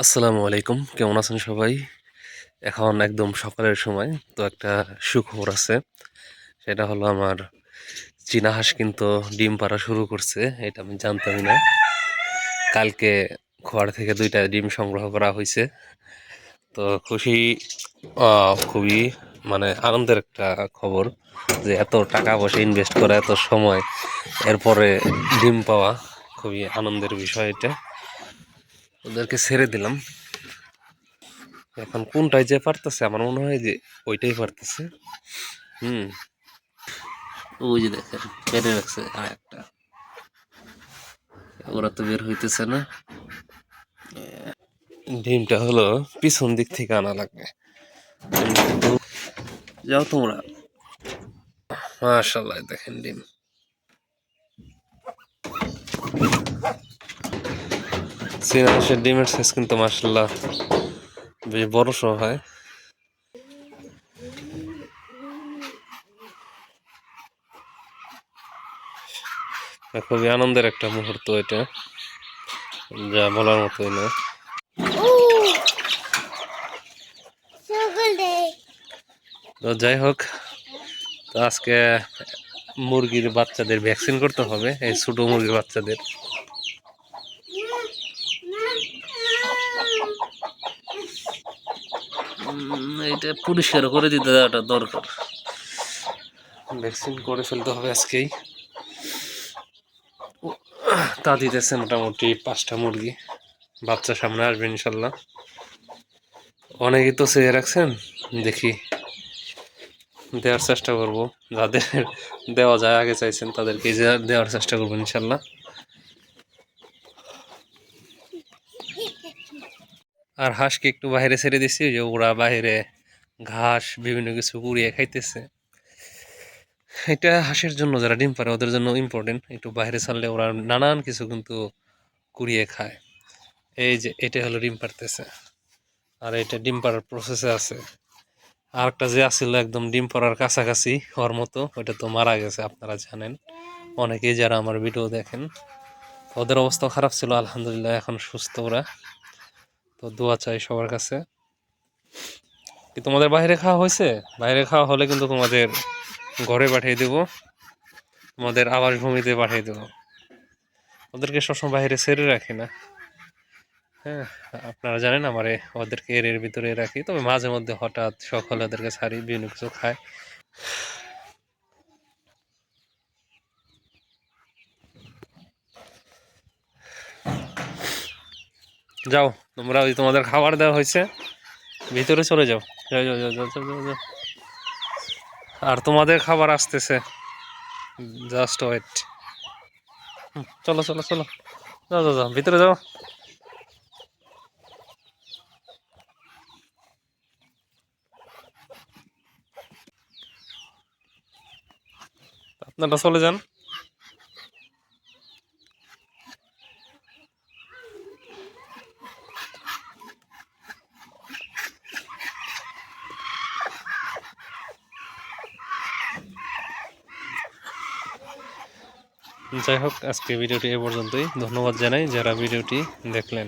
আসসালামু আলাইকুম, কেমন আছেন সবাই? এখন একদম সকালের সময়। তো একটা সুখবর আছে, সেটা হলো আমার চীনা হাঁস কিন্তু ডিম পাড়া শুরু করছে। এটা আমি জানতামই না। কালকে ঘর থেকে 2টা ডিম সংগ্রহ করা হয়েছে। তো খুবই মানে আনন্দের একটা খবর যে এত টাকা পয়সা ইনভেস্ট করা, এত সময়, এরপরে ডিম পাওয়া খুবই আনন্দের বিষয়। এটা ওদেরকে ছেড়ে দিলাম। এখন কোনটাই যে পারতেছে, আমার মনে হয় যে ওইটাই পারতেছে। হুম, ওই যে দেখেন পেরে রাখছে আর একটা, ওরা তো বের হইতেছে না। ডিমটা হলো পিছন দিক থেকে আনা লাগবে। যাও তোমরা। মাশাআল্লাহ, দেখেন ডিম। চীনা হাঁসের ডিমের সাইজ কিন্তু মাশাআল্লাহ বেশ বড় সহ হয়। খুবই আনন্দের একটা মুহূর্ত এটা, যা বলার মতোই না। তো যাই হোক, তো আজকে মুরগির বাচ্চাদের ভ্যাকসিন করতে হবে, এই ছোট মুরগির বাচ্চাদের। এটা পরিষ্কার করে দিতে দেওয়াটা দরকার। ভ্যাকসিন করে ফেলতে হবে আজকেই। তা দিতেছে মোটামুটি 5টা মুরগি, বাচ্চা সামনে আসবে ইনশাল্লাহ। অনেকেই তো চেয়ে রাখছেন, দেখি দেওয়ার চেষ্টা করব। যাদের দেওয়া যায়, আগে চাইছেন তাদেরকে দেওয়ার চেষ্টা করবো ইনশাল্লাহ। আর হাঁসকে একটু বাইরে ছেড়ে দিচ্ছি, যে ওরা বাইরে ঘাস বিভিন্ন কিছু কুড়িয়ে খাইতেছে। এটা হাঁসের জন্য, যারা ডিম পারে ওদের জন্য ইম্পর্টেন্ট। একটু বাইরে ছাড়লে ওরা নানান কিছু কিন্তু কুড়িয়ে খায়। এই যে এটা হলো ডিম পারতেছে, আর এটা ডিম পাড়ার প্রসেসে আছে। আর একটা যে আসছিল একদম ডিম পাড়ার কাছাকাছি হওয়ার মতো, ওটা তো মারা গেছে, আপনারা জানেন অনেকেই যারা আমার ভিডিও দেখেন। ওদের অবস্থা খারাপ ছিল, আলহামদুলিল্লাহ এখন সুস্থ ওরা। তো দোয়া চাই সবার কাছে। কি তোমাদের বাইরে খাওয়া হয়েছে? বাইরে খাওয়া হলে কিন্তু তোমাদের ঘরে পাঠিয়ে দেবো, তোমাদের আবাসভূমিতে পাঠিয়ে দেবো। ওদেরকে সবসময় বাইরে ছেড়ে রাখি না। হ্যাঁ, আপনারা জানেন আমার ওদেরকে এর ভিতরে রাখি, তবে মাঝে মধ্যে হঠাৎ শখ হলে ওদেরকে ছাড়ি, বিভিন্ন কিছু খায়। যাও তোমরা, ওই তোমাদের খাবার দেওয়া হয়েছে, ভিতরে চলে যাও। যাও যাও যাও যাও যাও যাও যাও। আর তোমাদের খাবার আসতেছে, জাস্ট ওয়েট। চলো চলো চলো, যাও যাও যাও, ভিতরে যাও। আপনারা চলে যান। যাই হোক, আজকে ভিডিওটি এ পর্যন্তই। ধন্যবাদ জানাই যারা ভিডিওটি দেখলেন।